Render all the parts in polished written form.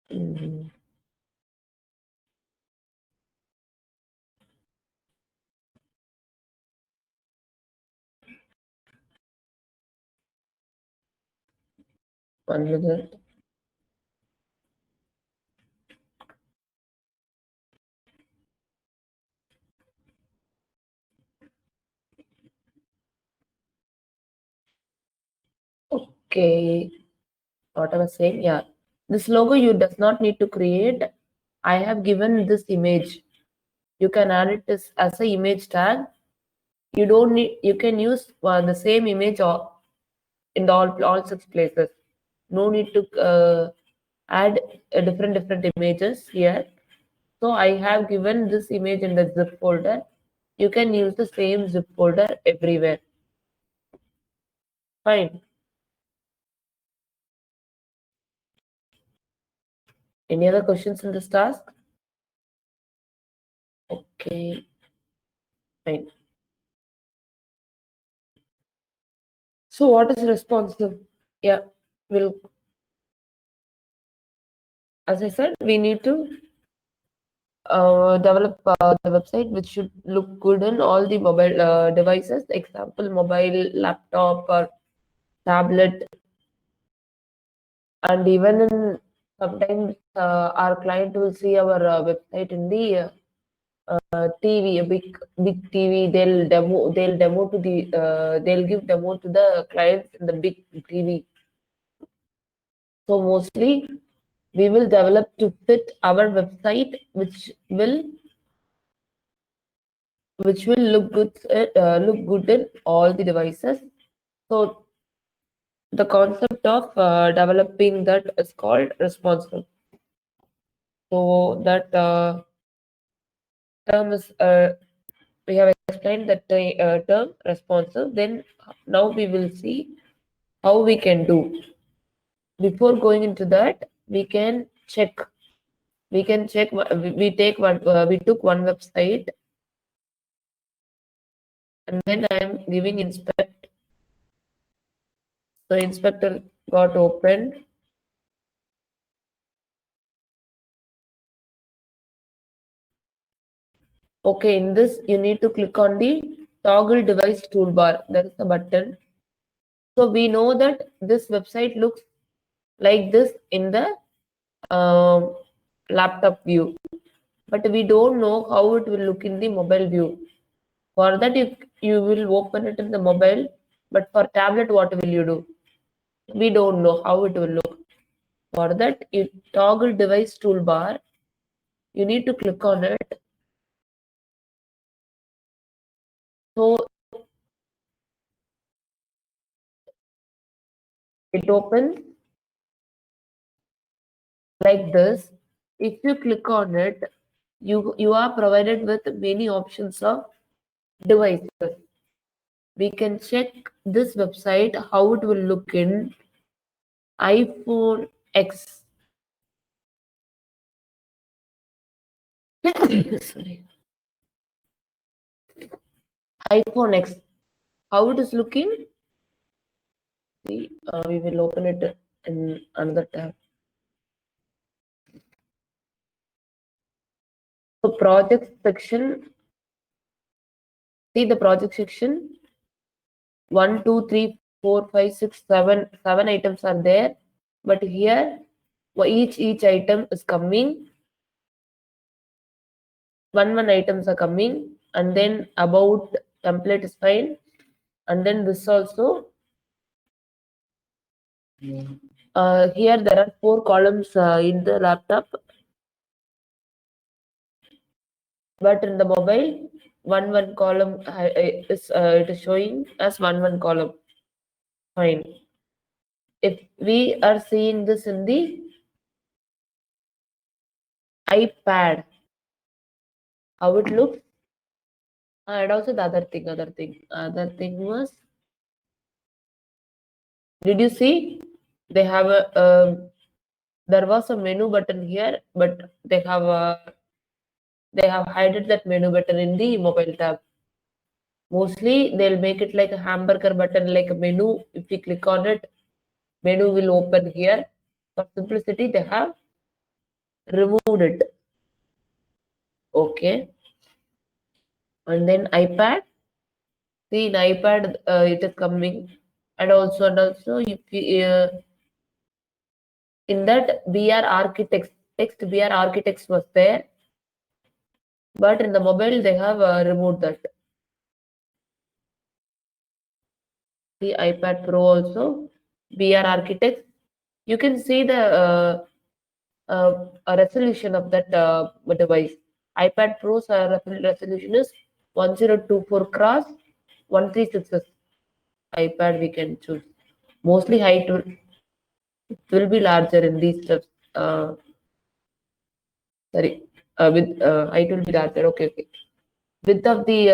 Mhm. One minute. Okay, what I was saying, yeah. This logo you does not need to create. I have given this image. You can add it as a image tag. You don't need. You can use the same image or in all such places. No need to add different images here. So I have given this image in the zip folder. You can use the same zip folder everywhere. Fine. Any other questions in this task? Okay, fine. So what is responsive? Yeah, we'll, as I said, we need to develop the website which should look good in all the mobile devices. Example, mobile, laptop, or tablet, and even in sometimes our client will see our website in the TV, a big TV. They'll demo to the they'll give demo to the clients in the big TV. So mostly we will develop to fit our website, which will look good in all the devices. So the concept of developing that is called responsive. So that term is we have explained that term responsive. Then now we will see how we can do. Before going into that, we can check. We can check. We take one. We took one website, and then I am giving inspect. The inspector got opened. Okay, in this you need to click on the toggle device toolbar. There is a button. So we know that this website looks like this in the um, laptop view, but we don't know how it will look in the mobile view. For that, you will open it in the mobile, but for tablet, what will you do? We don't know how it will look. For that, you toggle device toolbar. You need to click on it. So it opens like this. If you click on it, you are provided with many options of devices. We can check this website how it will look in iPhone X. Sorry, iPhone X. How it is looking? See, we will open it in another tab. So project section. See the project section. 1, 2, 3, 4, 5, 6, 7. 7 items are there. But here, each item is coming. One items are coming, and then about template is fine, and then this also. Here there are 4 columns in the laptop, but in the mobile, one column is it is showing as one column. Fine. If we are seeing this in the iPad, how it looks, and also the other thing was, did you see? They have a there was a menu button here, but they have hidden that menu button in the mobile tab. Mostly they'll make it like a hamburger button, like a menu. If you click on it, menu will open here. For simplicity, they have removed it. Okay. And then iPad. See, in iPad, it is coming. And also, if you, in that BR architects, text BR architects was there. But in the mobile, they have removed that. The iPad Pro also, BR architects. You can see the resolution of that device. iPad Pro's resolution is 1024 cross 136. iPad we can choose. Mostly height will be larger in these steps. Sorry, with height will be larger. Okay, okay. Width of the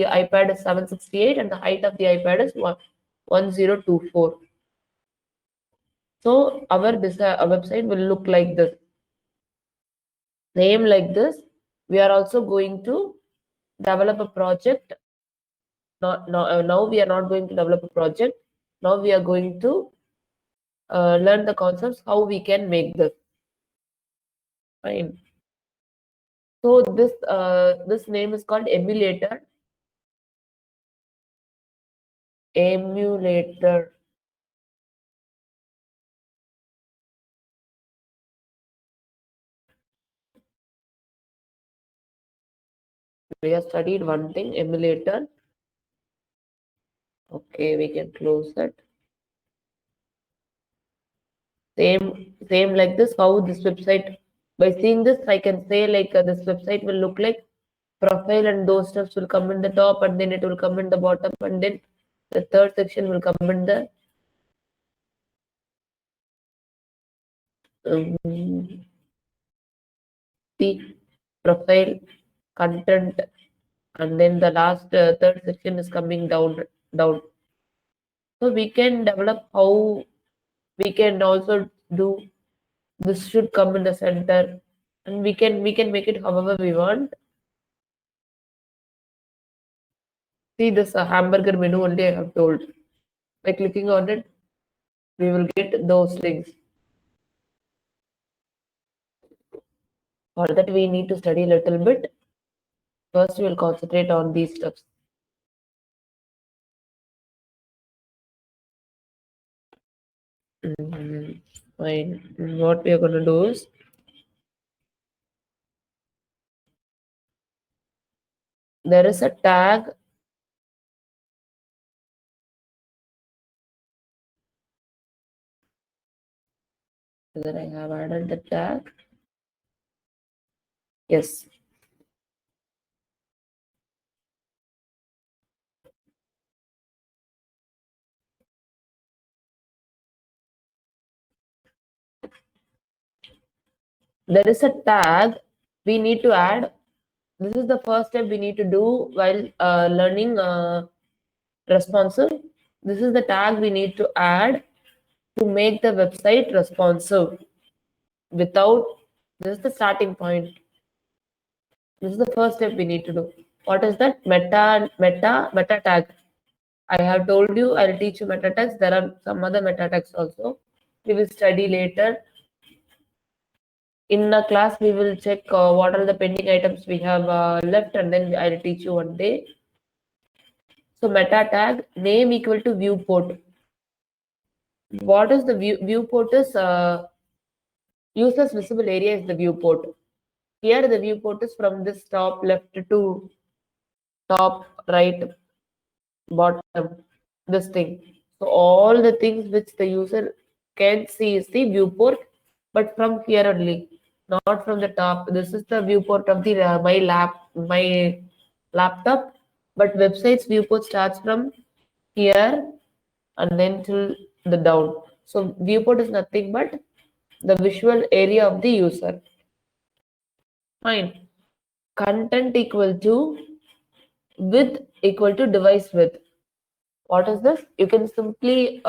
iPad is 768 and the height of the iPad is 1024. So our website will look like this. Same like this. We are also going to develop a project. Now we are not going to develop a project. Now we are going to learn the concepts how we can make this. Fine. So this name is called emulator. Emulator. We have studied one thing, emulator. Okay, we can close that. Same like this. How this website? By seeing this, I can say like this website will look like profile, and those steps will come in the top, and then it will come in the bottom, and then the third section will come in the profile, content, and then the last third section is coming down. So we can develop how we can also do this should come in the center, and we can make it however we want. See this hamburger menu only I have told. By clicking on it, we will get those links. For that, we need to study a little bit. First, we will concentrate on these steps. Fine. What we are going to do is there is a tag. Whether I have added the tag? Yes. There is a tag we need to add. This is the first step we need to do while learning responsive. This is the tag we need to add to make the website responsive. Without this is the starting point. This is the first step we need to do. What is that? Meta tag. I have told you I'll teach you meta tags. There are some other meta tags also. We will study later. In a class, we will check what are the pending items we have left, and then I'll teach you one day. So meta tag name equal to viewport. What is the viewport is user's visible area is the viewport. Here the viewport is from this top left to top right bottom, this thing. So all the things which the user can see is the viewport, but from here only, not from the top. This is the viewport of the my laptop, but website's viewport starts from here and then till the down. So viewport is nothing but the visual area of the user. Fine. Content equal to width equal to device width. What is this? You can simply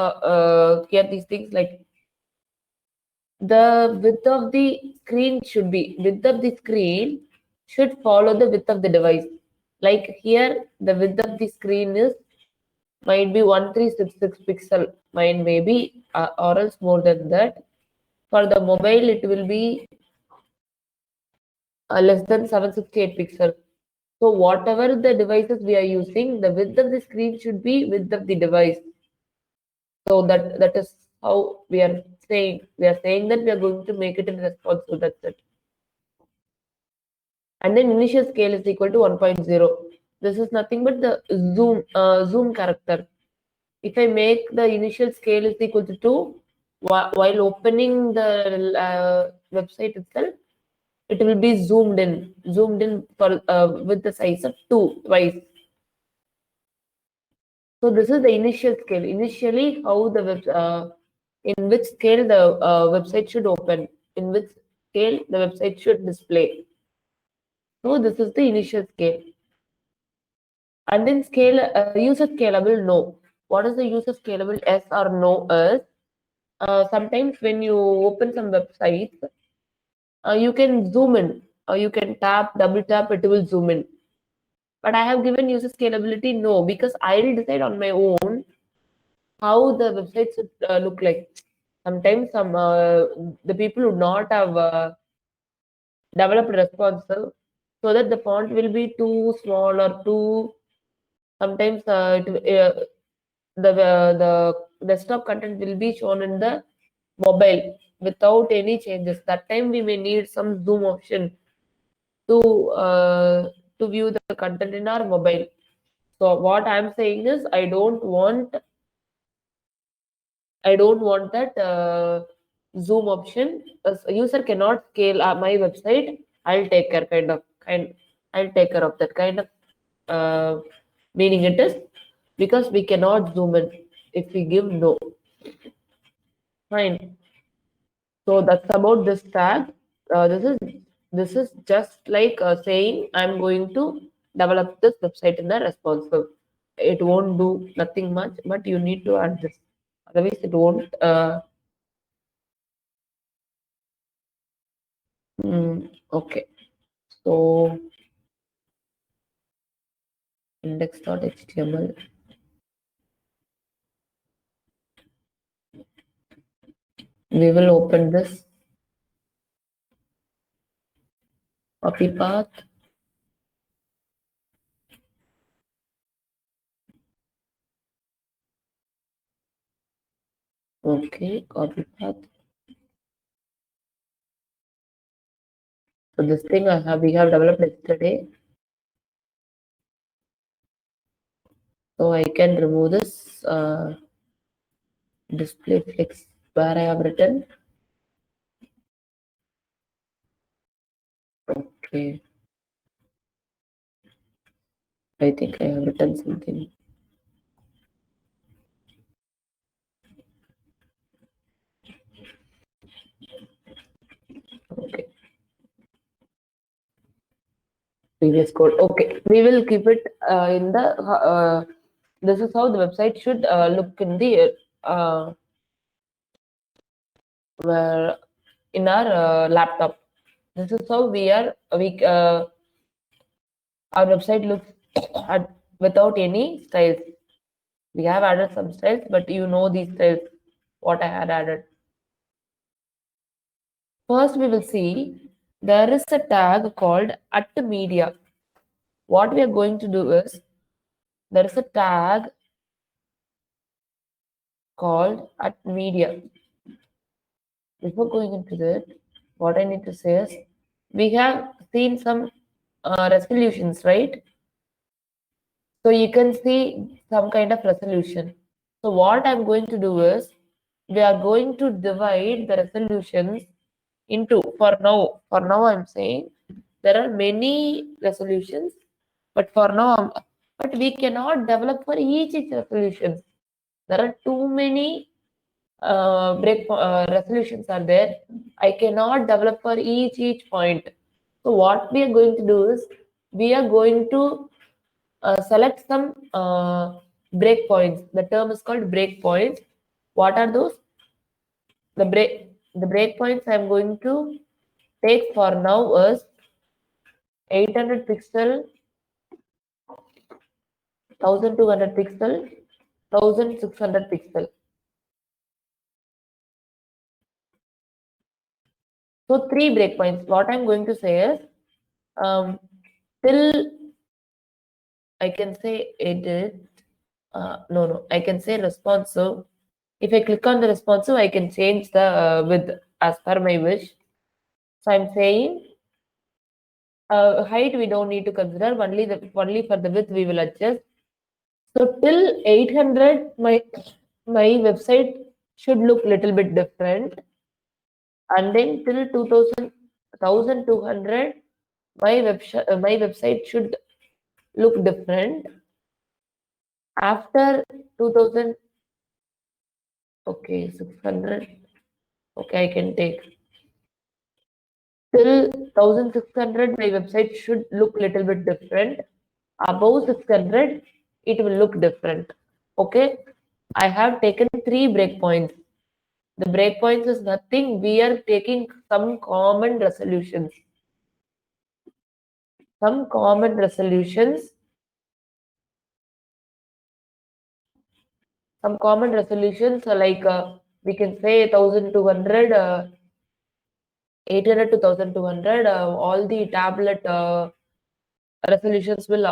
get these things like the width of the screen should follow the width of the device. Like here, the width of the screen is might be 1366 pixel, mine may be or else more than that. For the mobile, it will be less than 768 pixels. So whatever the devices we are using, the width of the screen should be width of the device. So that is how we are saying. We are saying that we are going to make it in responsive. That's it. And then initial scale is equal to 1.0. This is nothing but the zoom character. If I make the initial scale is equal to 2, while opening the website itself, it will be zoomed in for with the size of 2 twice. So this is the initial scale. Initially, how the in which scale the website should open, in which scale the website should display. So this is the initial scale. And then scale user scalable no. What is the user scalable yes or no is sometimes when you open some websites, you can zoom in, or you can tap, double tap, it will zoom in. But I have given user scalability no, because I will decide on my own how the website should look like. Sometimes the people would not have developed responsive, so that the font will be too small or too. Sometimes the desktop content will be shown in the mobile without any changes. That time we may need some zoom option to view the content in our mobile. So what I'm saying is I don't want that zoom option. A user cannot scale my website. I'll take care I'll take care of that kind of uh, meaning it is, because we cannot zoom in if we give no. Fine. So that's about this tag. This is just like saying I'm going to develop this website in the responsive. It won't do nothing much, but you need to add this. Otherwise, it won't. Okay. So index.html. We will open this copy path. Okay, copy path. So this thing we have developed yesterday. So I can remove this display flex where I have written. Okay, I think I have written something. Okay, previous code. Okay, we will keep it in the. This is how the website should look in the where in our laptop. This is how our website looks without any styles. We have added some styles, but you know these styles what I had added. First, we will see there is a tag called at media. What we are going to do is there is a tag called at media. Before going into that, what I need to say is we have seen some resolutions, right? So you can see some kind of resolution. So what I'm going to do is we are going to divide the resolutions into, for now I'm saying there are many resolutions, but for now but we cannot develop for each resolution. There are too many resolutions are there. I cannot develop for each point. So what we are going to do is we are going to select some breakpoints. The term is called breakpoints. What are those? The breakpoints I'm going to take for now is 800 pixel, 1200 pixel, 1600 pixel. So three breakpoints. What I'm going to say is till I can say edit. No, I can say responsive. If I click on the responsive, I can change the width as per my wish. So I'm saying height we don't need to consider. Only for the width we will adjust. So till 800, my website should look little bit different, and then till 2000, 1200, my website should look different. After 2000, okay, 600, okay, I can take. Till 1600, my website should look little bit different. Above 600, it will look different. Okay, I have taken 3 breakpoints. The breakpoints is nothing. We are taking some common resolutions. Some common resolutions. Some common resolutions are like we can say 1200, 800 to 1200. All the tablet resolutions will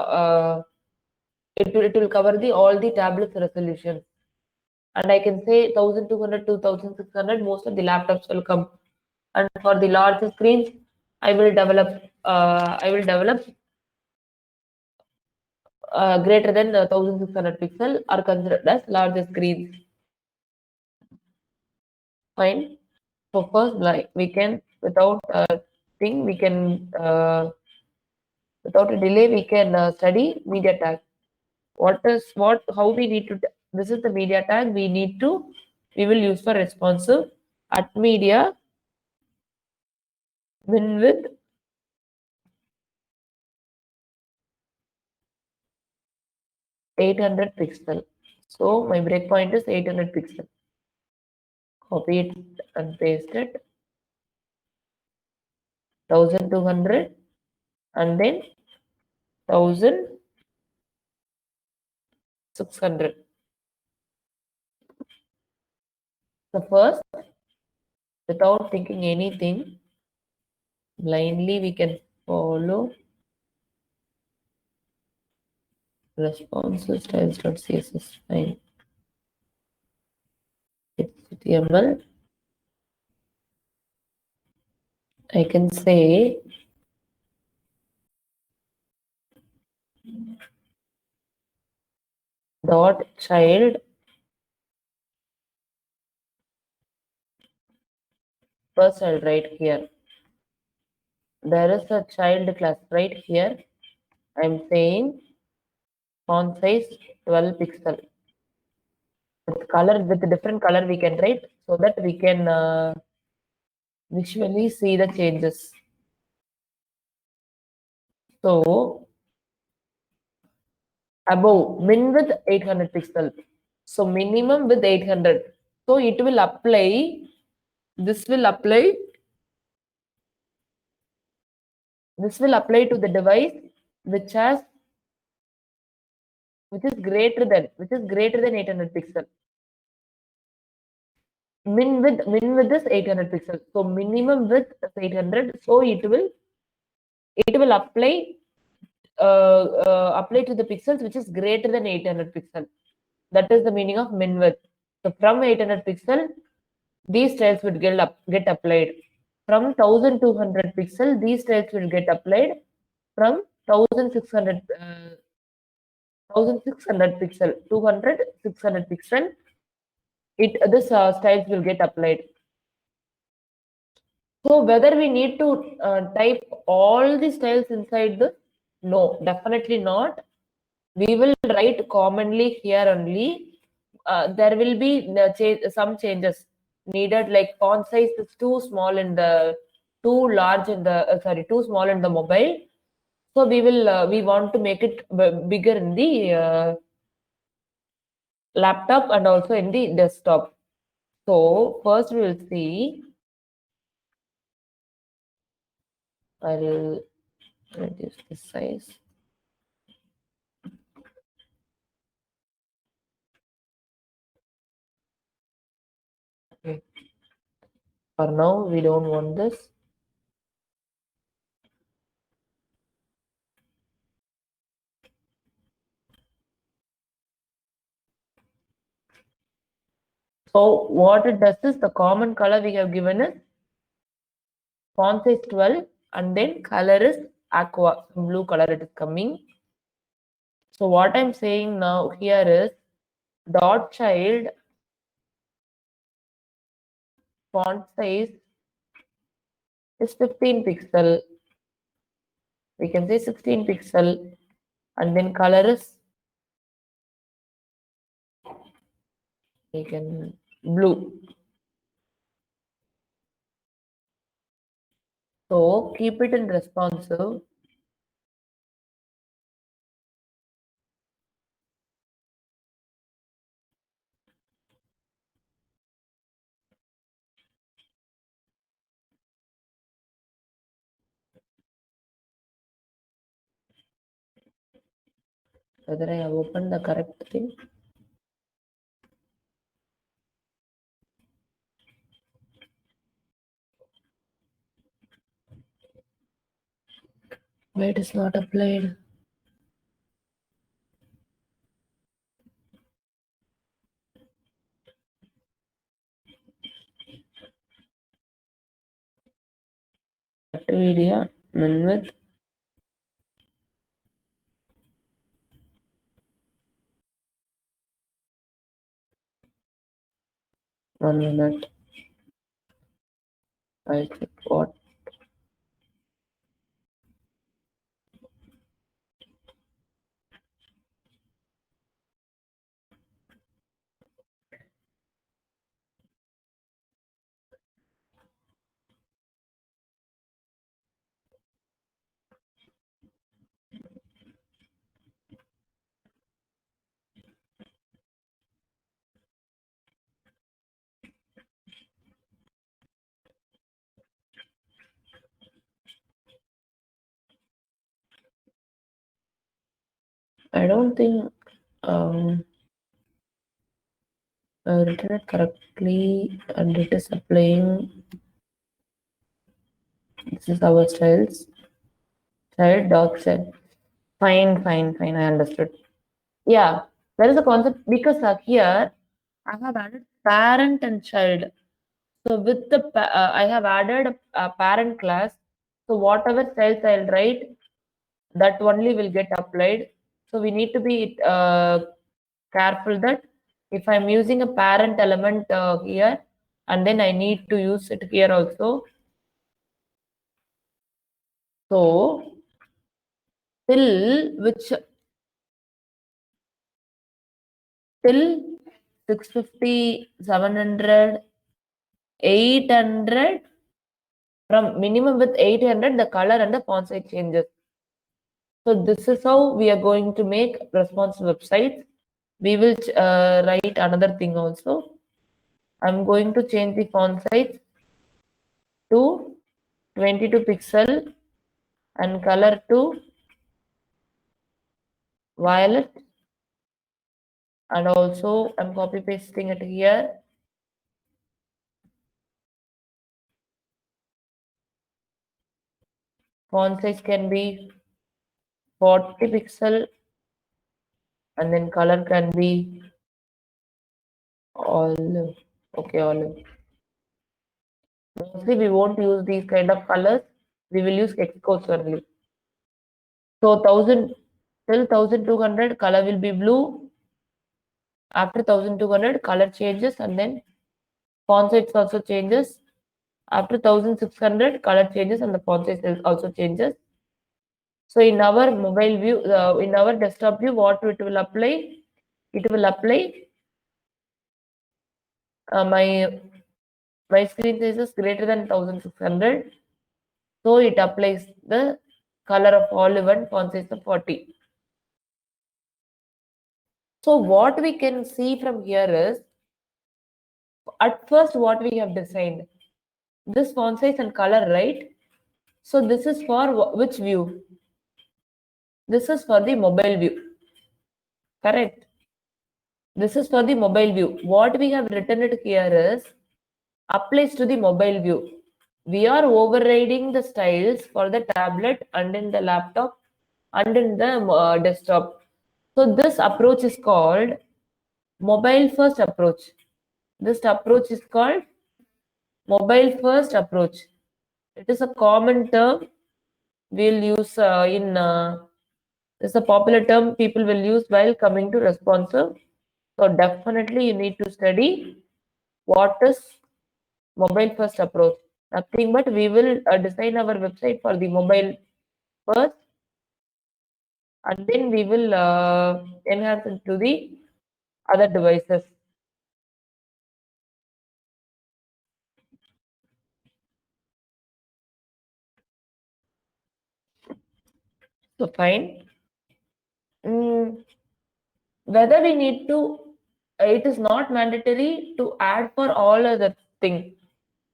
it will cover the all the tablets resolution. And I can say 1200 to 1600. Most of the laptops will come. And for the larger screens, I will develop. Greater than 1600 pixel are considered as larger screens. Fine. So first, like we can without thing we can without a delay we can study media tag. How we need to. This is the media tag we will use for responsive at media min with 800 pixel. So my breakpoint is 800 pixel. Copy it and paste it. 1200 and then 1600. So first, without thinking anything, blindly we can follow responsive styles.css. Fine. HTML. I can say dot child first I'll write here. There is a child class right here. I'm saying font size 12 pixel. With different color we can write so that we can visually see the changes. So above min with 800 pixel. So minimum with 800. So it will apply. This will apply. This will apply to the device which is greater than 800 pixel. Min with is 800 pixel. So minimum width is 800. So it will apply to the pixels which is greater than 800 pixel. That is the meaning of min width. So from 800 pixel, these styles would get applied. From 1200 pixel, these styles will get applied. From 1600 pixel, 200, 600 pixel, this styles will get applied. So whether we need to type all the styles inside this? No, definitely not. We will write commonly here only. There will be some changes needed, like font size is too small in the too large in the too small in the mobile. So we want to make it bigger in the laptop and also in the desktop. So first we will see. I will reduce the size. Okay. For now, we don't want this. So what it does is the common color we have given is font size 12 and then color is aqua, blue color it is coming. So what I'm saying now here is dot child font size is 15 pixel. We can say 16 pixel and then color is we can blue. So keep it in responsive. Whether I have opened the correct thing. Why it is not applied? Media, Minwith. One minute. I'll check what. I don't think I've written it correctly and it is applying. This is our styles. Child, dog, child. Fine, fine, fine. I understood. Yeah, there is a concept because here I have added parent and child. So with the I have added a parent class. So whatever styles I'll write, that only will get applied. So we need to be careful that if I'm using a parent element here, and then I need to use it here also. So till which till 650, 700, 800, from minimum with 800, the color and the font size changes. So this is how we are going to make responsive websites. We will write another thing also. I'm going to change the font size to 22 pixel and color to violet, and also I'm copy pasting it here. Font size can be 40 pixel and then color can be olive. Okay, olive. Mostly we won't use these kind of colors. We will use hex codes only. So 1000 till 1200 color will be blue. After 1200 color changes and then font size also changes. After 1600 color changes and the font size also changes. So in our mobile view, in our desktop view, what it will apply? It will apply my screen size is greater than 1600. So it applies the color of olive and font size of 40. So what we can see from here is, at first what we have designed, this font size and color, right? So this is for which view? This is for the mobile view, correct? This is for the mobile view. What we have written it here is applies to the mobile view. We are overriding the styles for the tablet and in the laptop and in the desktop. So this approach is called mobile first approach. This approach is called mobile first approach. It is a common term we'll use it's a popular term people will use while coming to responsive. So definitely you need to study what is mobile first approach. Nothing but we will design our website for the mobile first, and then we will enhance it to the other devices. So fine. Mm, whether we need to, it is not mandatory to add for all other thing.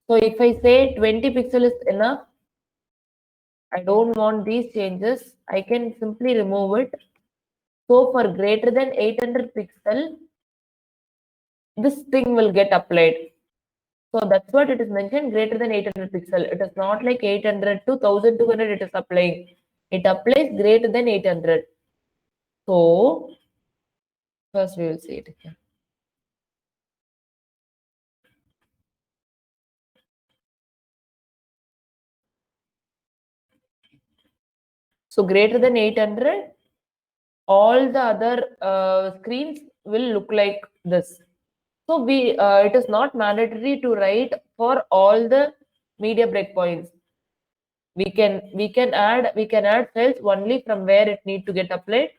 So if I say 20 pixel is enough, I don't want these changes, I can simply remove it. So for greater than 800 pixel, this thing will get applied. So that's what it is mentioned, greater than 800 pixel. It is not like 800 to 1200 it is applying. It applies greater than 800. So first we will see it here. So greater than 800, all the other screens will look like this. So it is not mandatory to write for all the media breakpoints. We can add cells only from where it need to get applied.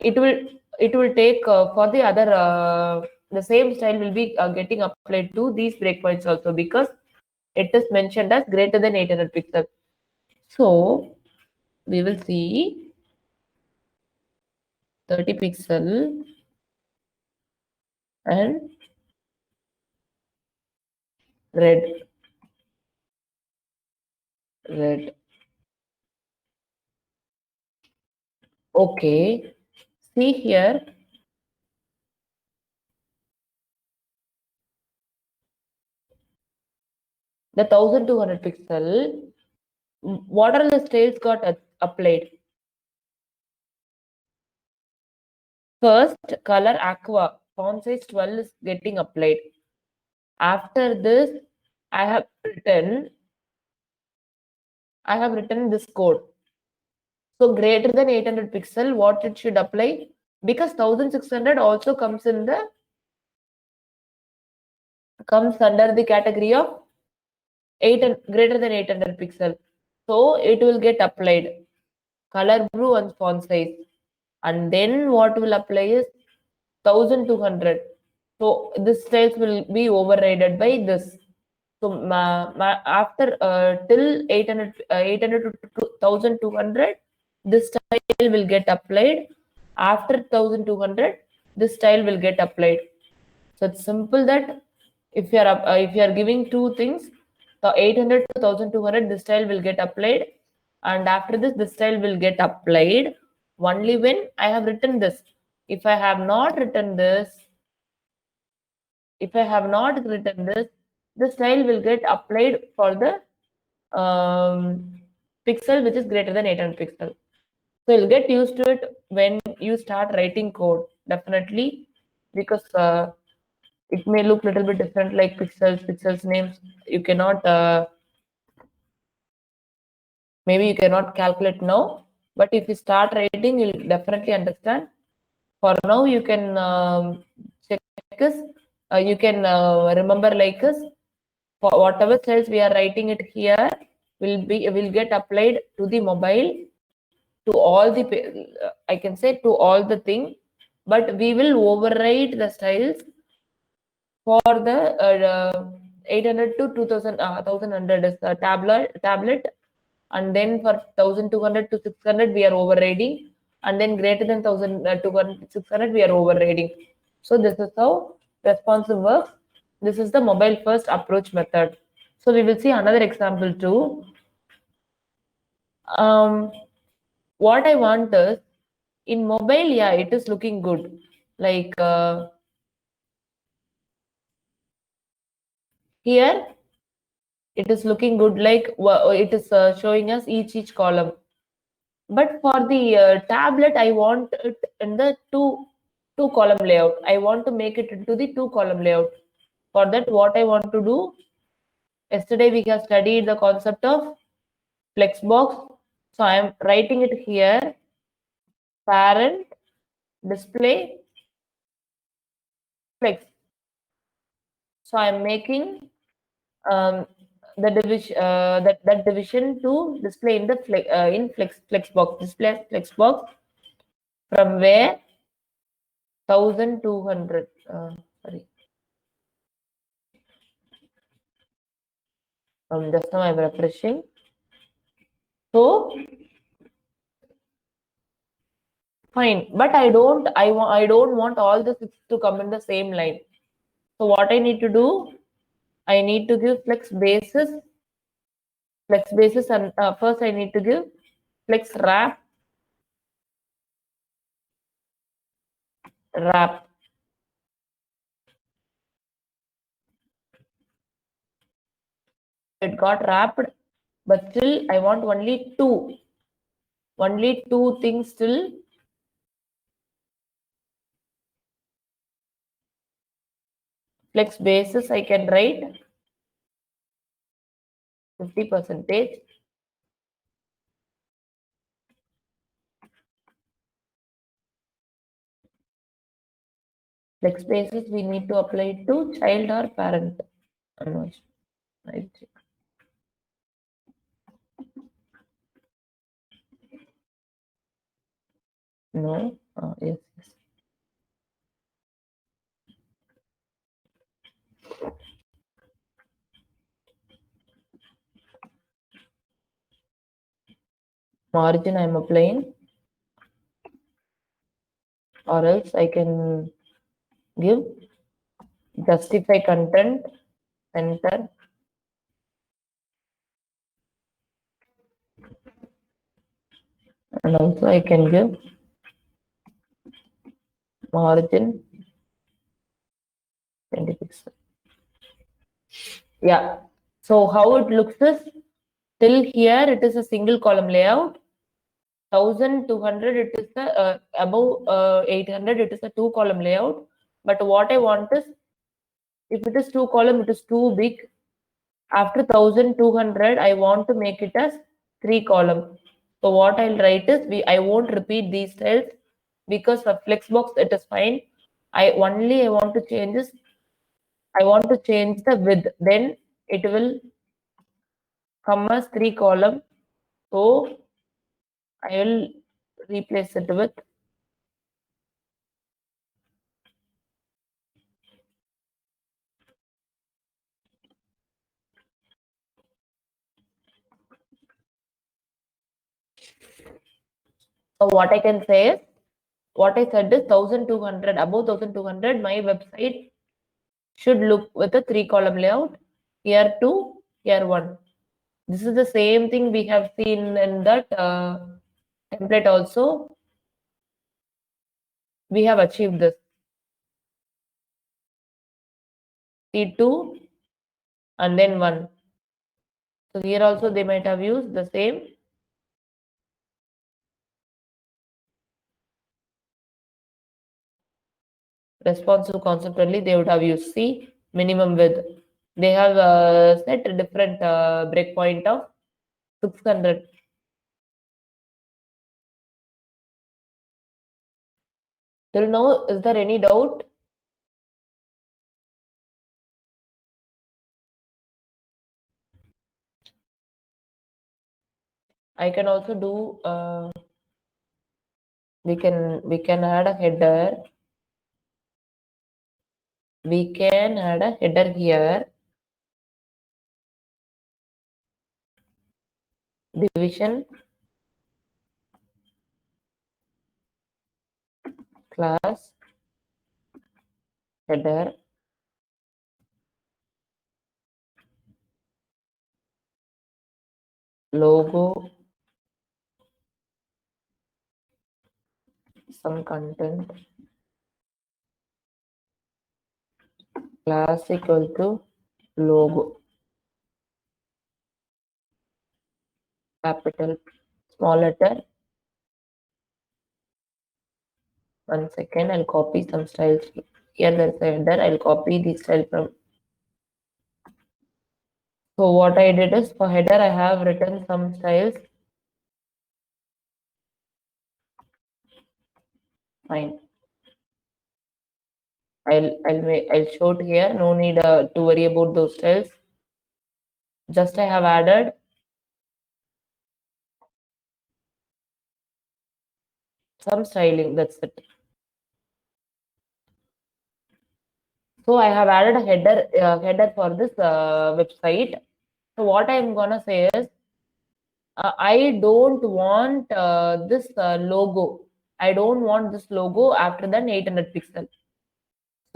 It will take for the other the same style will be getting applied to these breakpoints also, because it is mentioned as greater than 800 pixels. So we will see 30 pixel and red. Red. Okay. See here. The 1200 pixel. What are the styles got applied? First, color aqua. Font size 12 is getting applied. After this, I have written this code. So greater than 800 pixel, what it should apply? Because 1600 also comes under the category of greater than 800 pixel. So it will get applied. Color blue and font size. And then what will apply is 1200. So this styles will be overridden by this. So after till 800 to 1200, this style will get applied. After 1200, this style will get applied. So it's simple that if you are giving two things, the 800 to 1200, this style will get applied, and after this style will get applied only when I have written this. If I have not written this, the style will get applied for the pixel which is greater than 800 pixel. So you'll get used to it when you start writing code, definitely, because it may look a little bit different, like pixels names. You cannot, maybe you cannot calculate now, but if you start writing, you'll definitely understand. For now, you can check us. You can remember like us. For whatever cells we are writing it here will get applied to the mobile, to all the I can say to all the thing, but we will override the styles for the 800 to 2000 1100 is the tablet, and then for 1200 to 600 we are overriding, and then greater than 1200 600 we are overriding. So this is how responsive works. This is the mobile first approach method. So we will see another example too. What I want is, in mobile, yeah, it is looking good. Like here, it is looking good. Like it is showing us each column. But for the tablet, I want it in the two two column layout. I want to make it into the two column layout. For that, what I want to do, yesterday we have studied the concept of flexbox. So I am writing it here, parent, display, flex. So I am making the division that division to display in the flexbox, display flexbox, from where 1200 sorry, just now I'm refreshing. So fine, but I don't want all the six to come in the same line. So what I need to do, I need to give flex basis, and first I need to give flex wrap. It got wrapped, but still I want only two things still. Flex basis I can write 50%. Flex basis we need to apply it to child or parent. Right. No. Yes. Margin I am applying, or else I can give justify content, enter, and also I can give margin 20 pixels. Yeah. So how it looks is, till here it is a single column layout. 1200 it is the above 800 it is a two column layout. But what I want is, if it is two column, it is too big. After 1200, I want to make it as three column. So what I'll write is, I won't repeat these styles, because for flexbox it is fine. I want to change this. I want to change the width. Then it will come as three column. So I will replace it with so what I can say is, what I said is 1200, above 1200, my website should look with a three column layout. Here 2, here 1. This is the same thing we have seen in that template also. We have achieved this. T2 and then 1. So here also they might have used the same. Responsive concept only, they would have used C, minimum width. They have set a different breakpoint of 600. Till now, is there any doubt? I can also do, we can add a header. We can add a header here. Division, class, header, logo, some content, class equal to logo, capital, small letter, 1 second. I'll copy some styles. Here there's a header. I'll copy the style from. So what I did is for header, I have written some styles. Fine. I'll show it here. No need to worry about those styles. Just I have added some styling. That's it. So I have added a header for this website. So what I'm gonna say is, I don't want this logo. I don't want this logo after than 800 pixel.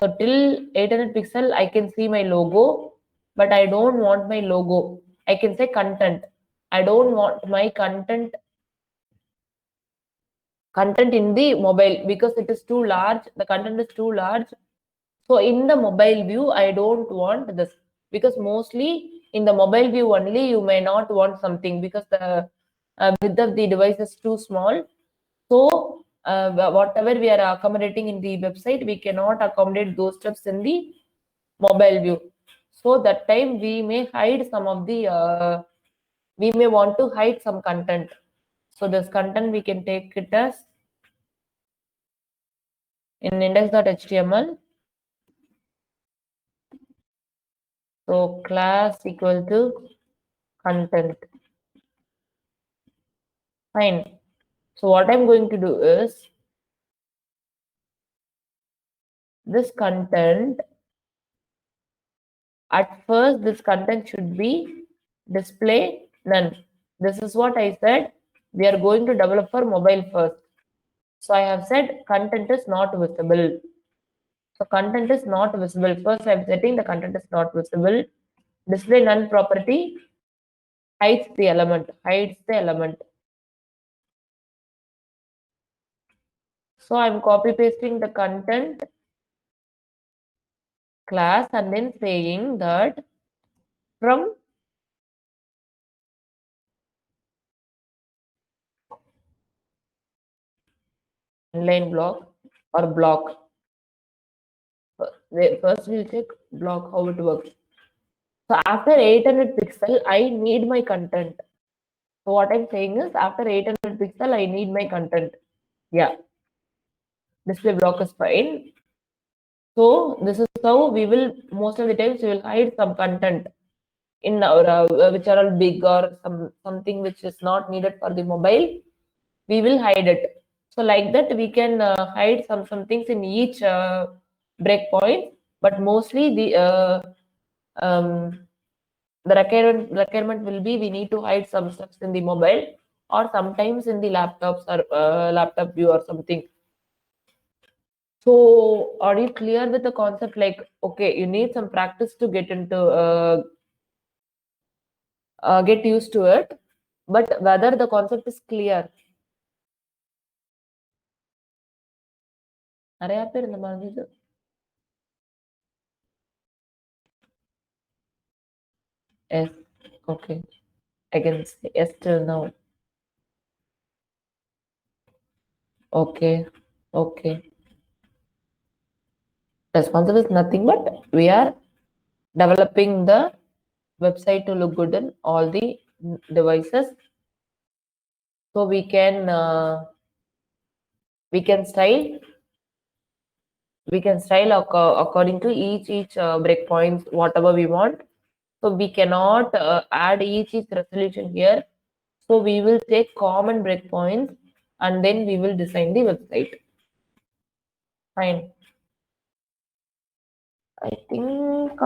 So till 800 pixel, I can see my logo, but I don't want my logo. I can say content. I don't want my content in the mobile because it is too large. The content is too large. So in the mobile view, I don't want this because mostly in the mobile view only, you may not want something because the width of the device is too small. So whatever we are accommodating in the website, we cannot accommodate those steps in the mobile view. So that time we may hide some of the, we may want to hide some content. So this content we can take it as in index.html. So class equal to content. Fine. So what I'm going to do is this content, at first this content should be display none. This is what I said. We are going to develop for mobile first. So I have said content is not visible. So content is not visible. First I'm setting the content is not visible. Display none property hides the element. Hides the element. So I'm copy pasting the content class and then saying that from inline block or block. First we'll check block how it works. So after 800 pixel, I need my content. So what I'm saying is after 800 pixel, I need my content. Yeah, display block is fine. So this is how we will, most of the times we will hide some content in our which are all big or something which is not needed for the mobile. We will hide it. So like that we can hide some things in each breakpoint, but mostly um, the requirement will be we need to hide some steps in the mobile or sometimes in the laptops or laptop view or something. So are you clear with the concept? Like, okay, you need some practice to get used to it, but whether the concept is clear. நிறைய பேர் இந்த மாதிரி இது. Yes, okay. I can say yes till now. Okay, okay. Responsive is nothing but we are developing the website to look good in all the devices. So we can style according to each breakpoints whatever we want. So we cannot add each resolution here. So we will take common breakpoints and then we will design the website. Fine. I think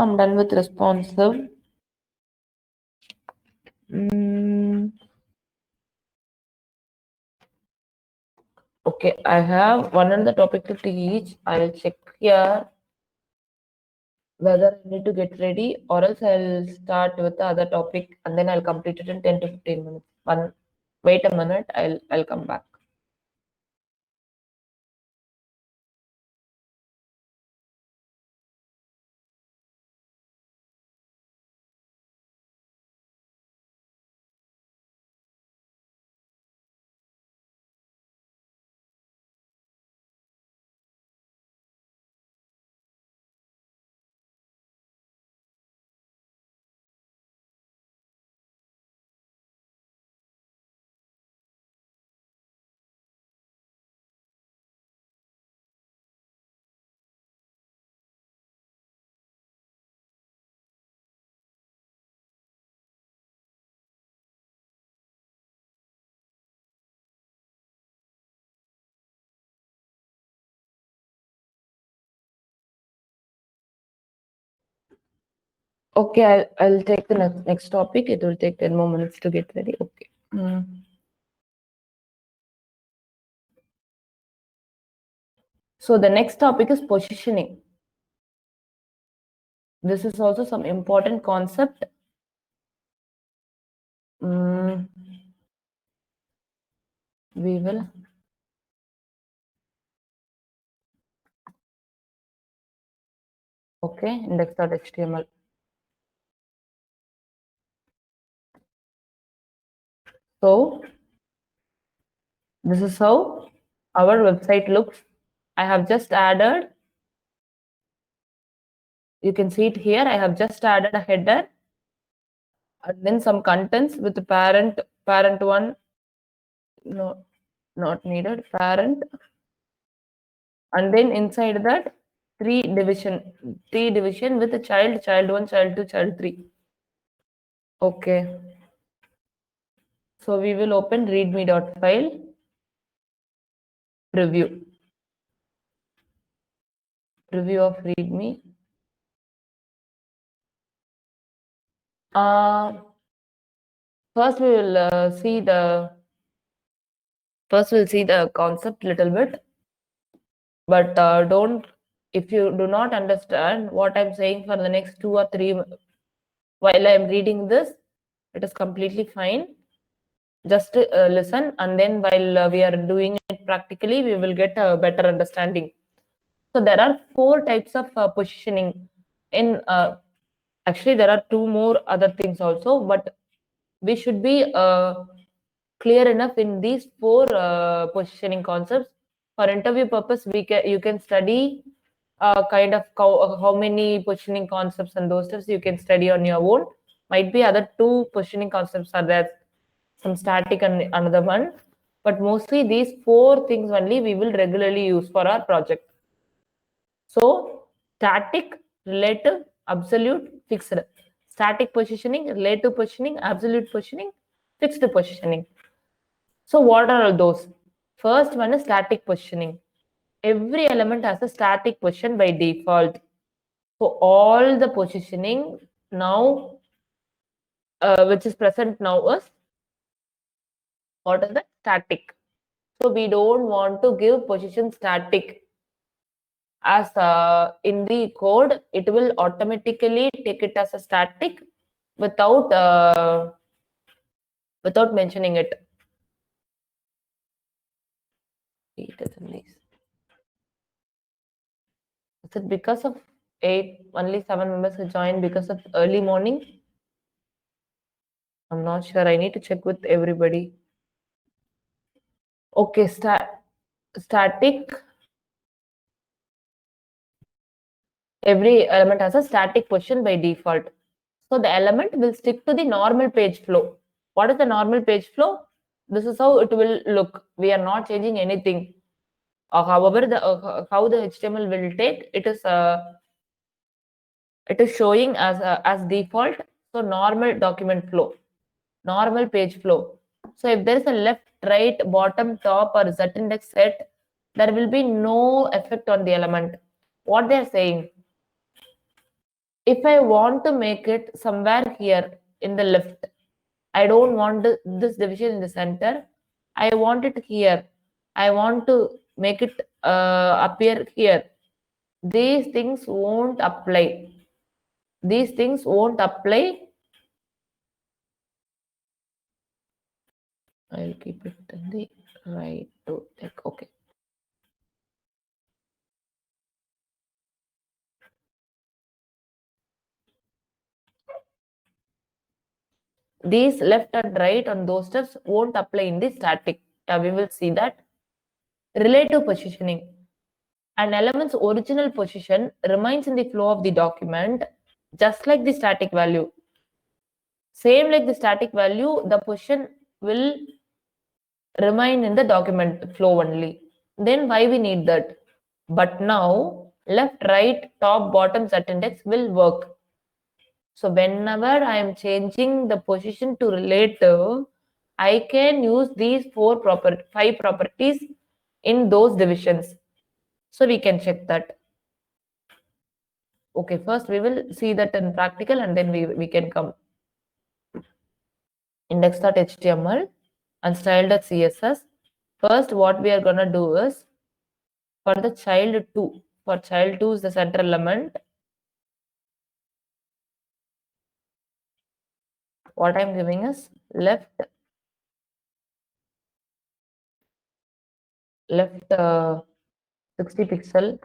I'm done with responsive. Okay, I have one other topic to teach. I'll check here whether I need to get ready or else I'll start with the other topic and then I'll complete it in 10 to 15 minutes. Wait a minute, I'll come back. Okay, I'll take the next topic. It will take 10 more minutes to get ready. Okay. So the next topic is positioning. This is also some important concept. We will. Okay, index.html. So this is how our website looks. I have just added, you can see it here. I have just added a header and then some contents with the parent one. No, not needed. Parent. And then inside that, three division with a child 1, child 2, child 3. Okay. So we will open readme.file preview of readme. First we will see the concept little bit, but don't, if you do not understand what I'm saying for the next 2 or 3 while I'm reading this, it is completely fine. Just listen, and then while we are doing it practically, we will get a better understanding. So there are 4 types of positioning. In actually, there are 2 more other things also, but we should be clear enough in these 4 positioning concepts. For interview purpose, you can study kind of how many positioning concepts and those stuffs you can study on your own. Might be other 2 positioning concepts are there, some static and another one, but mostly these 4 things only we will regularly use for our project. So static, relative, absolute, fixed. Static positioning, relative positioning, absolute positioning, fixed positioning. So what are all those? First one is static positioning. Every element has a static position by default. So all the positioning now, which is present now, is what is the static. So we don't want to give position static. As in the code, it will automatically take it as a static without mentioning it. It is nice. Is it because of only 7 members who joined because of early morning? I'm not sure. I need to check with everybody. Okay, static. Every element has a static position by default. So the element will stick to the normal page flow. What is the normal page flow? This is how it will look. We are not changing anything. However, how the HTML will take it is showing as default. So normal document flow, normal page flow. So if there is a left, right, bottom, top, or Z index set, there will be no effect on the element. What they are saying, if I want to make it somewhere here in the left, I don't want this division in the center. I want it here. I want to make it appear here. These things won't apply. These things won't apply. I'll keep it in the right to like, okay. These left and right on those steps won't apply in the static. We will see that. Relative positioning. An element's original position remains in the flow of the document, just like the static value. Same like the static value, the position will remain in the document flow only. Then why we need that? But now left, right, top, bottom set index will work. So whenever I am changing the position to relative, I can use these 5 properties in those divisions. So we can check that. Okay, first we will see that in practical and then we can come. Index.html and style.css. First, what we are gonna do is for the child 2. For child 2 is the center element. What I'm giving is left 60 pixel.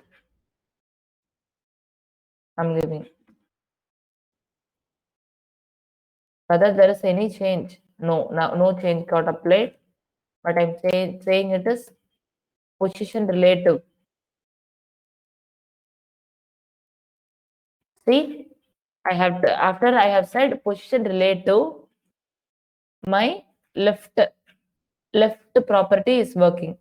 I'm giving. Whether there is any change, no change got applied. But I'm saying it is position relative. See, after I have said position relative, my left property is working.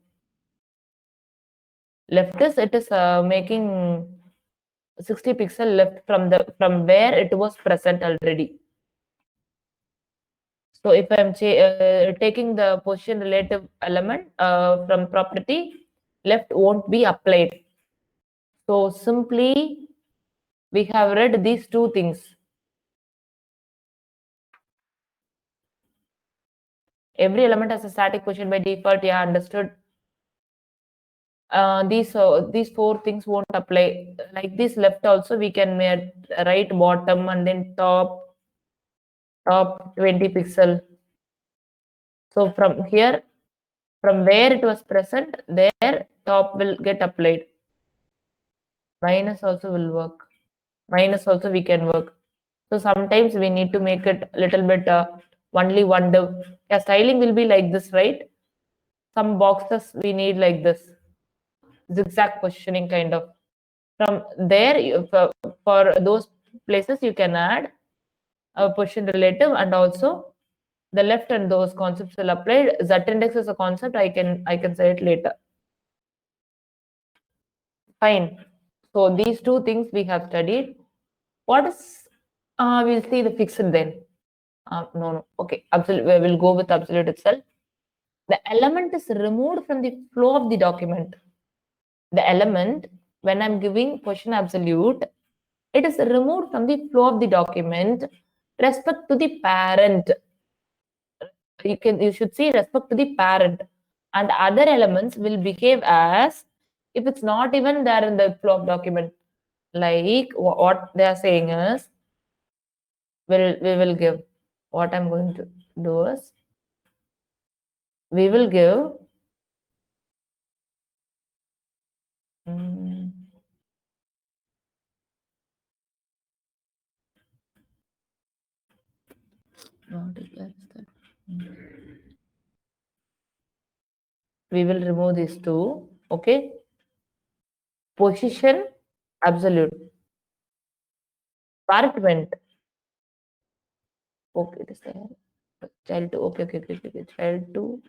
Left is it is making 60 pixel left from where it was present already. So if I'm taking the position relative element from property, left won't be applied. So simply we have read these two things. Every element has a static position by default. Yeah, understood. These four things won't apply. Like this left also we can write bottom and then top 20 pixel. So from here, from where it was present, there top will get applied. Minus also will work. Minus also we can work. So sometimes we need to make it a little bit only one div. Yeah, styling will be like this, right? Some boxes we need like this. Zigzag positioning kind of. From there, for those places you can add a position relative and also the left and those concepts will apply. Z index is a concept. I can say it later. Fine. So these two things we have studied. What is? We'll see the fixed then. No. Okay. Absolute. We will go with absolute itself. The element is removed from the flow of the document. The element, when I'm giving position absolute, it is removed from the flow of the document respect to the parent. You should see respect to the parent, and other elements will behave as if it's not even there in the flow of document. Like what they are saying is, we will give. What I'm going to do is, we will give. We will remove these two. Okay. Position absolute. Department. Okay, it is there. Child 2. Okay. Child 2.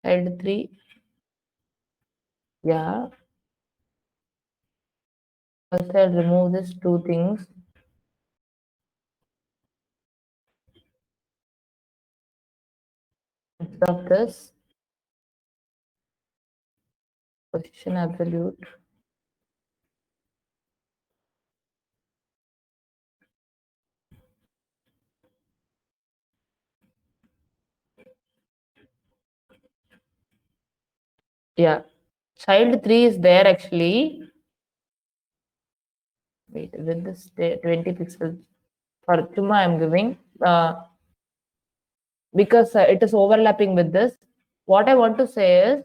Child 3. Yeah. First, I'll remove these two things. Instead of this, position absolute. Yeah. Child 3 is there actually. Wait, with this 20 pixels for Chuma I'm giving. Because it is overlapping with this. What I want to say is,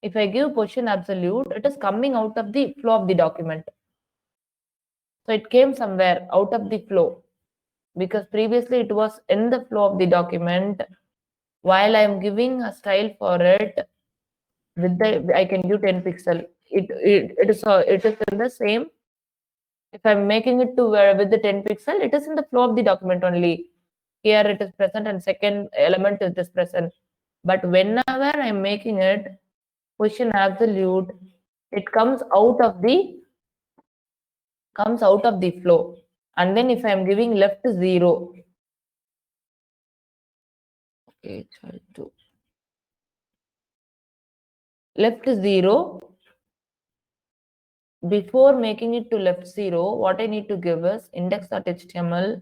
if I give position absolute, it is coming out of the flow of the document. So it came somewhere out of the flow, because previously it was in the flow of the document. While I am giving a style for it, with the I can give 10 pixel. It is in the same. If I'm making it to where with the 10 pixel, it is in the flow of the document only. Here it is present and second element is present. But whenever I'm making it position absolute, it comes out of the flow. And then if I'm giving left 0, okay, child 2. Left 0, before making it to left 0, what I need to give is index.html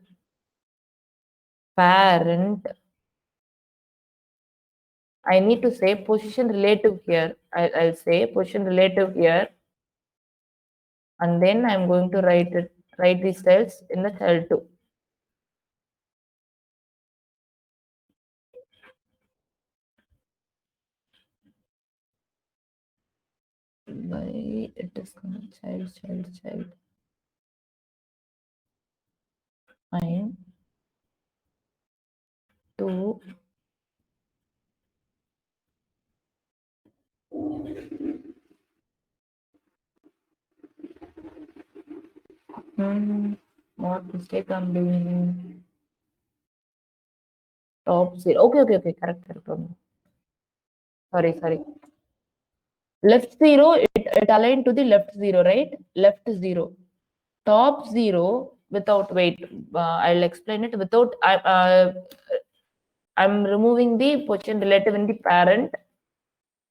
parent. I need to say position relative here. I'll say position relative here, and then I'm going to write these styles in the child 2. Why it is child. Fine. 2. What mistake I'm doing? Top 0. Okay. Correct. Sorry. Left 0, it aligned to the left 0, right? Left 0. Top 0 without, wait, I'll explain it without, I'm removing the position relative in the parent.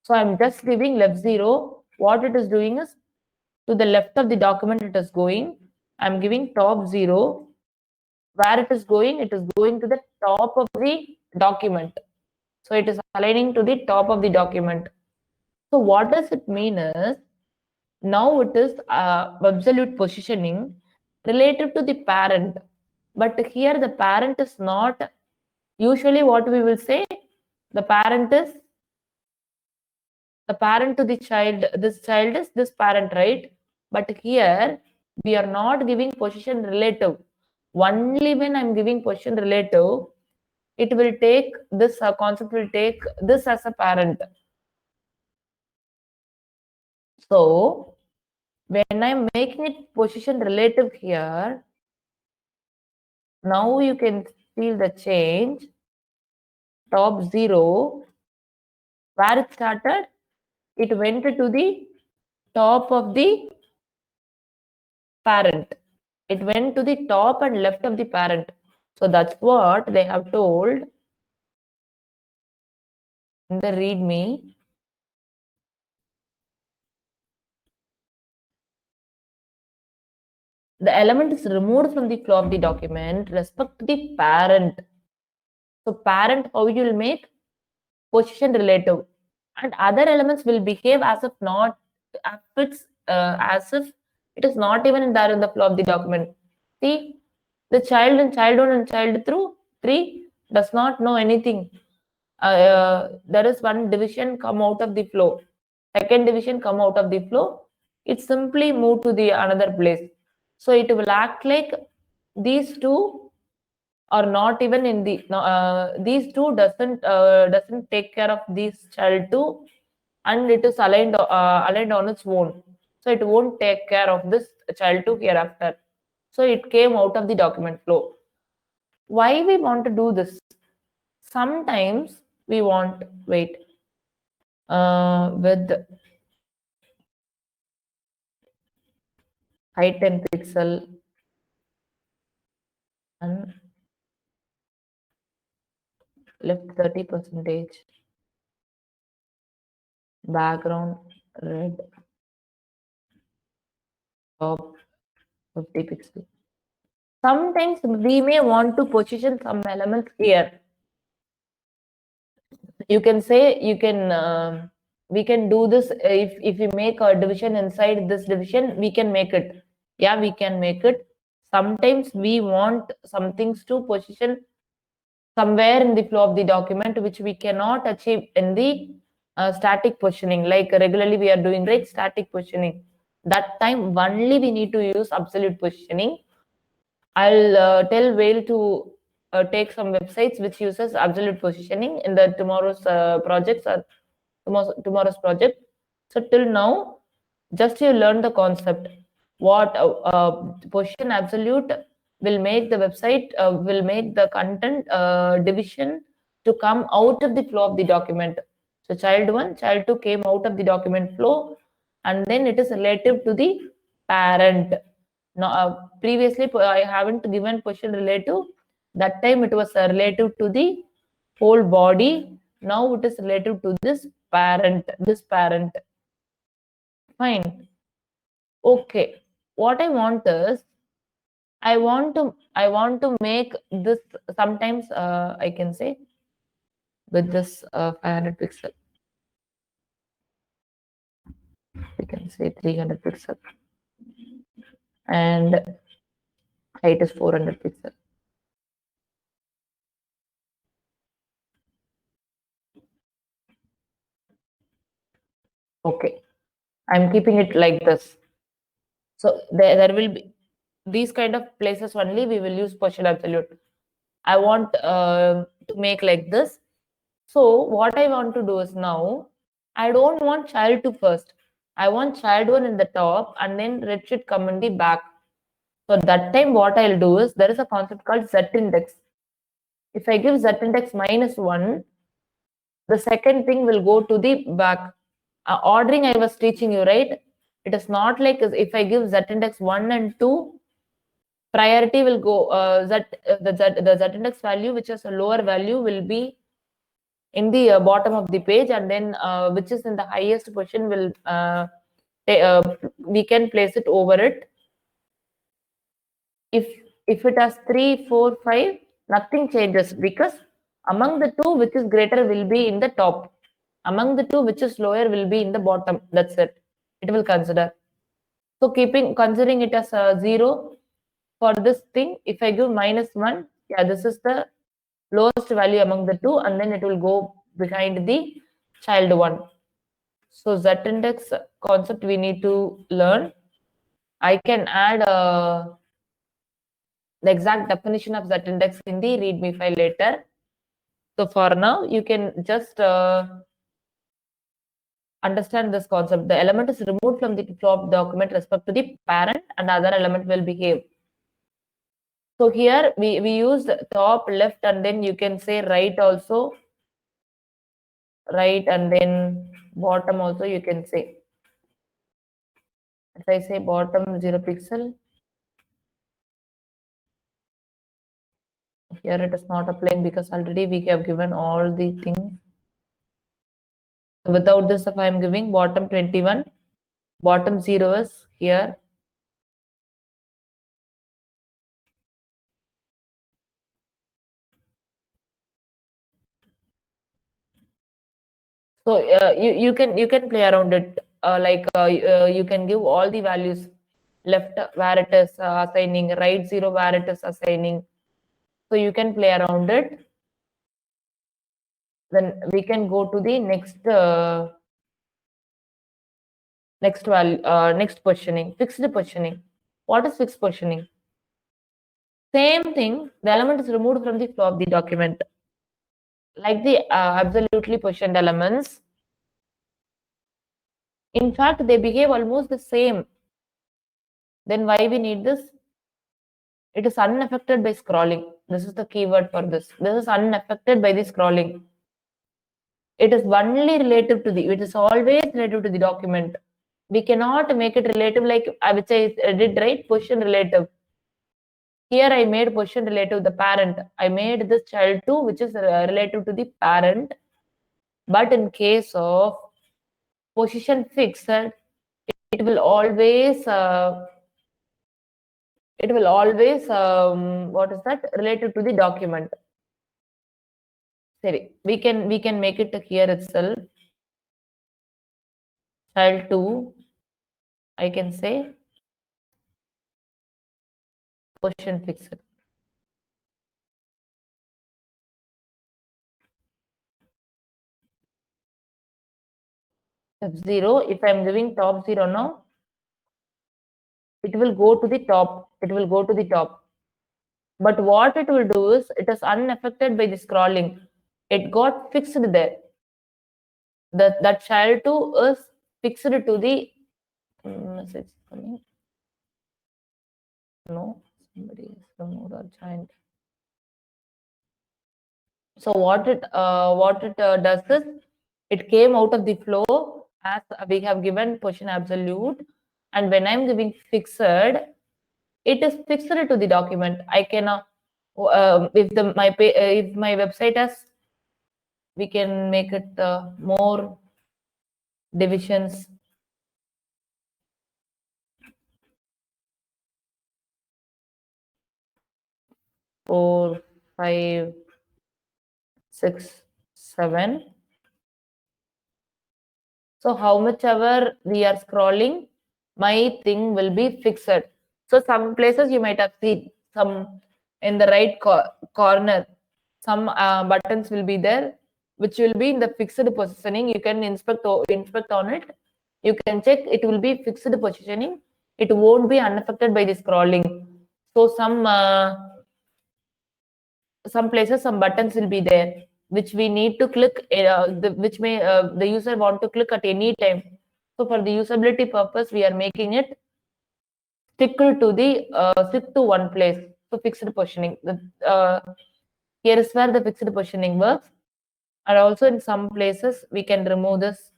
So I'm just leaving left 0. What it is doing is, to the left of the document it is going. I'm giving top 0. Where it is going to the top of the document. So it is aligning to the top of the document. So what does it mean is, now it is absolute positioning related to the parent. But here the parent is not, usually what we will say, the parent is the parent to the child, this child is this parent, right? But here we are not giving position relative. Only when I'm giving position relative, it will take this concept will take this as a parent. So when I'm making it position relative here, now you can feel the change. Top 0, where it started, it went to the top of the parent. It went to the top and left of the parent. So that's what they have told in the README. The element is removed from the flow of the document, respect to the parent. So parent, how you will make position relative, and other elements will behave as if not, as if it is not even there in the flow of the document. See, the child in child 1 and child 3 does not know anything. There is one division come out of the flow, second division come out of the flow. It simply move to the another place. So it will act like these two are not even in the these two doesn't take care of this child two, and it is aligned on its own, so it won't take care of this child two hereafter. So it came out of the document flow. Why we want to do this? Sometimes we want, wait, with height 10 pixel and left 30 percentage, background red, top 50 pixel. Sometimes we may want to position some elements here. You can say, we can do this if we make a division inside this division, we can make it. Yeah, we can make it. Sometimes we want some things to position somewhere in the flow of the document, which we cannot achieve in the static positioning, like regularly we are doing, right? Static positioning. That time only we need to use absolute positioning. I'll tell Whale to take some websites which uses absolute positioning in the tomorrow's projects or tomorrow's project. So till now, just you learn the concept. What position absolute will make the website, will make the content division to come out of the flow of the document. So child 1, child 2 came out of the document flow, and then it is relative to the parent. Now, previously I haven't given position relative. That time it was relative to the whole body. Now it is relative to this parent. Fine. Okay, what I want is I want to make this sometimes I can say with this 500 pixel. We can say 300 pixel and height is 400 pixel. Okay, I'm keeping it like this. So there will be these kind of places only we will use partial absolute. I want to make like this. So what I want to do is now, I don't want child 2 first. I want child 1 in the top and then red should come in the back. So that time what I'll do is, there is a concept called Z index. If I give Z index -1, the second thing will go to the back. Ordering I was teaching you, right? It is not like if I give Z index 1 and 2, priority will go, the Z index value, which is a lower value, will be in the bottom of the page, and then which is in the highest position will we can place it over it. If it has 3, 4, 5, nothing changes, because among the two which is greater will be in the top, among the two which is lower will be in the bottom. That's it. It will consider. So considering it as a 0 for this thing, if I give -1, yeah, this is the lowest value among the two, and then it will go behind the child 1. So Z index concept we need to learn. I can add the exact definition of Z index in the README file later. So for now, you can just understand this concept. The element is removed from the top document respect to the parent, and other element will behave. So here we use top, left, and then you can say right also. Right, and then bottom also you can say. If I say bottom 0 pixel, here it is not applying because already we have given all the things. Without this, if I am giving bottom 21, bottom 0 is here. So you can play around it, you can give all the values, left where it is assigning, right 0 where it is assigning. So you can play around it. Then we can go to the next value, next positioning, fixed positioning. What is fixed positioning? Same thing, the element is removed from the flow of the document. Like the absolutely positioned elements, in fact, they behave almost the same. Then why we need this? It is unaffected by scrolling. This is the keyword for this. This is unaffected by the scrolling. It is only relative to it is always relative to the document. We cannot make it relative like which I did, right? Position relative. Here I made position relative the parent. I made this child 2, which is relative to the parent. But in case of position fixed, it will always what is that, related to the document. Sorry, we can make it here itself. Child 2, I can say position fixed. F0, if I'm giving top 0 now, it will go to the top. It will go to the top. But what it will do is, it is unaffected by the scrolling. It got fixed there. That child 2 is fixed to the message coming. No, somebody is removed or joined. So what it does is, it came out of the flow as we have given position absolute, and when I'm giving fixed, it is fixed to the document. I cannot if my website has, we can make it more divisions. 4, 5, 6, 7. So how much ever we are scrolling, my thing will be fixed. So some places you might have seen some in the right corner, some buttons will be there, which will be in the fixed positioning. You can inspect on it. You can check it will be fixed positioning. It won't be unaffected by the scrolling. So some places some buttons will be there which we need to click which may the user want to click at any time. So for the usability purpose we are making it stick to one place. So fixed positioning, here is where the fixed positioning works. And also in some places we can remove this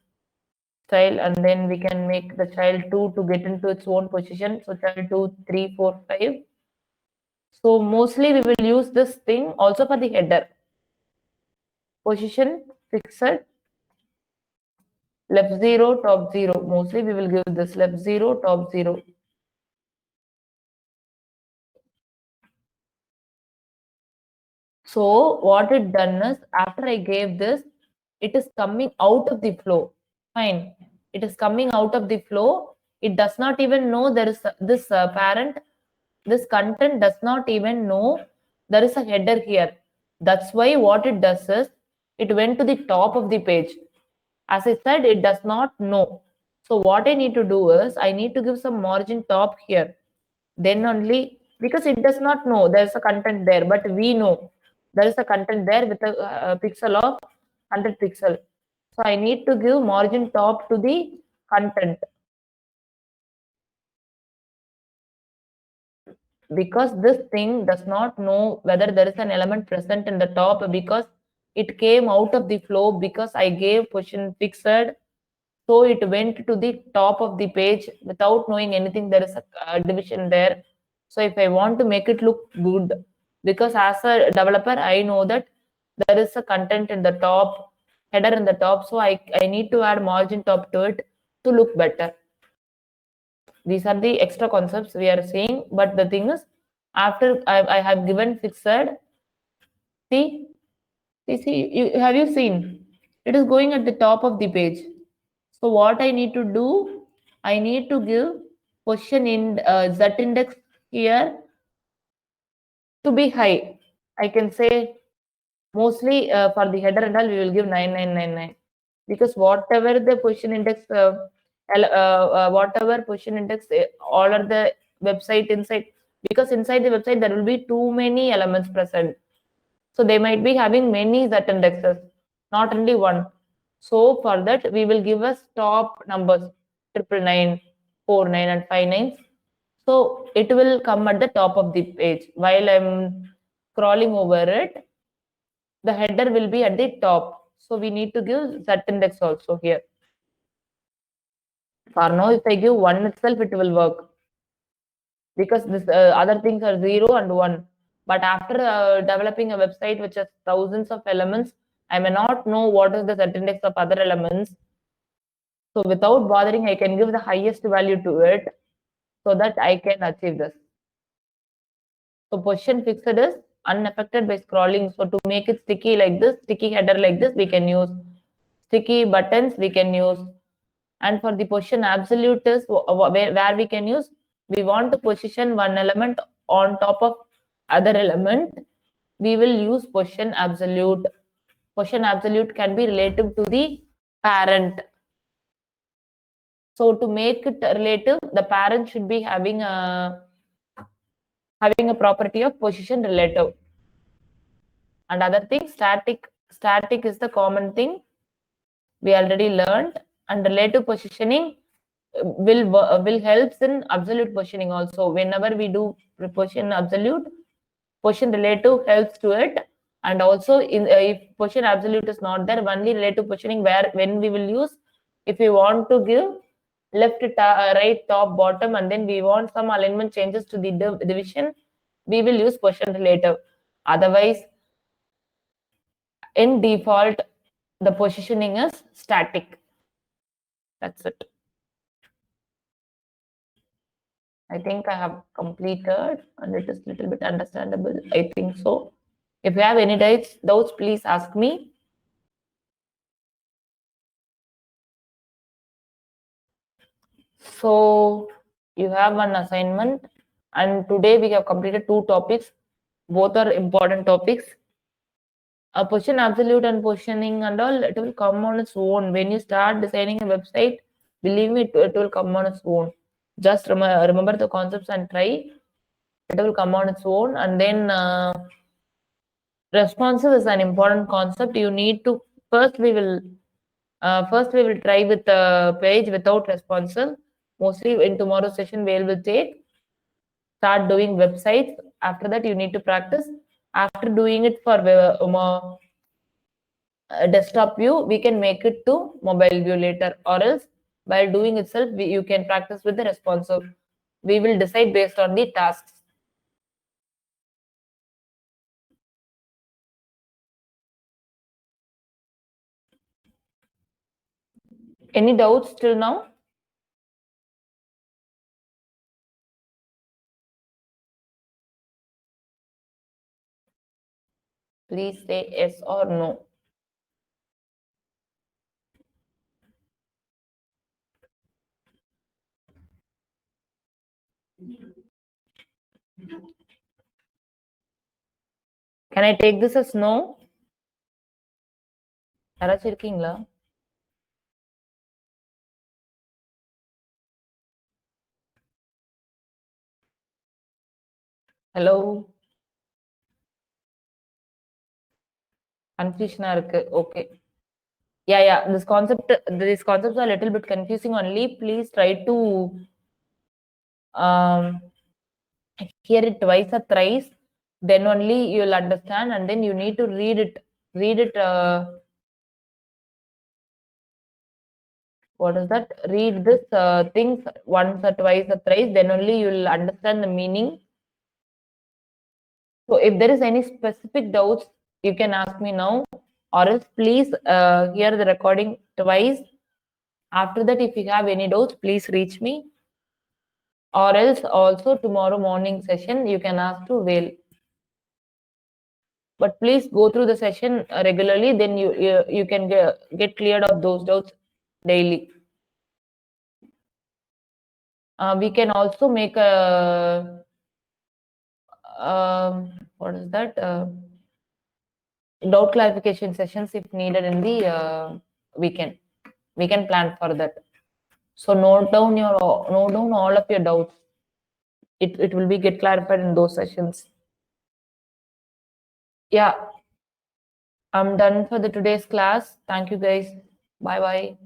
style and then we can make the child 2 to get into its own position. So child 2, 3, 4, 5. So mostly we will use this thing also for the header. Position fixed, left 0, top 0. Mostly we will give this left 0, top 0. So what it done is after I gave this, it is coming out of the flow. Fine. It is coming out of the flow. It does not even know there is this parent. This content does not even know there is a header here. That's why what it does is it went to the top of the page. As I said, it does not know. So what I need to do is I need to give some margin top here. Then only, because it does not know there's a content there, but we know there is a content there with a pixel of 100 pixel. So I need to give margin top to the content, because this thing does not know whether there is an element present in the top, because it came out of the flow because I gave position fixed. So it went to the top of the page without knowing anything. There is a division there. So if I want to make it look good, because as a developer, I know that there is a content in the top, header in the top. So I need to add margin top to it to look better. These are the extra concepts we are saying. But the thing is, after I have given fixed, see, have you seen? It is going at the top of the page. So what I need to do, I need to give position in Z index here to be high. I can say mostly for the header and all, we will give 9999, because whatever the position index, whatever position index, all are the website inside, because inside the website there will be too many elements present. So they might be having many Z indexes, not only one. So for that, we will give us top numbers, 999, 49, and 59. So it will come at the top of the page. While I'm scrolling over it, the header will be at the top. So we need to give Z index also here. For now, if I give 1 itself, it will work, because this other things are 0 and 1. But after developing a website which has thousands of elements, I may not know what is the Z index of other elements. So without bothering, I can give the highest value to it so that I can achieve this. So position fixed is unaffected by scrolling. So to make it sticky like this, sticky header like this, we can use sticky buttons, we can use. And for the position absolute is where we can use, we want to position one element on top of other element, we will use position absolute. Position absolute can be relative to the parent. So to make it relative, the parent should be having a property of position relative. And other thing, static is the common thing we already learned. And relative positioning will helps in absolute positioning also. Whenever we do position absolute, position relative helps to it. And also in if position absolute is not there, only relative positioning, where when we will use, if we want to give left, right, top, bottom, and then we want some alignment changes to the division, we will use position relative. Otherwise, in default, the positioning is static. That's it. I think I have completed and it is little bit understandable. I think so. If you have any doubts, please ask me. So you have one assignment and today we have completed 2 topics. Both are important topics. A position absolute and positioning and all, it will come on its own. When you start designing a website, believe me, it will come on its own. Just remember the concepts and try. It will come on its own. And then responsive is an important concept. You need to first we will try with the page without responsive. Mostly in tomorrow's session, we will take start doing websites. After that, you need to practice. After doing it for desktop view, we can make it to mobile view later, or else while doing itself, you can practice with the responsive. We will decide based on the tasks. Any doubts till now? Please say yes or no. Can I take this as no? யாராச்சும் இருக்கீங்களா? Hello? Confusion இருக்கு. Okay. Yeah. These concepts are a little bit confusing only. Please try to hear it twice or thrice. Then only you'll understand, and then you need to read it. Read it. What is that? Read this things once or twice or thrice. Then only you'll understand the meaning. So if there is any specific doubts, you can ask me now, or else please hear the recording twice. After that, if you have any doubts, please reach me. Or else also tomorrow morning session, you can ask to Vail. But please go through the session regularly, then you can get cleared of those doubts daily. We can also make a what is that? Doubt clarification sessions if needed in the weekend. We can plan for that. So note down all of your doubts. It will be get clarified in those sessions. Yeah, I'm done for the today's class. Thank you guys. Bye bye.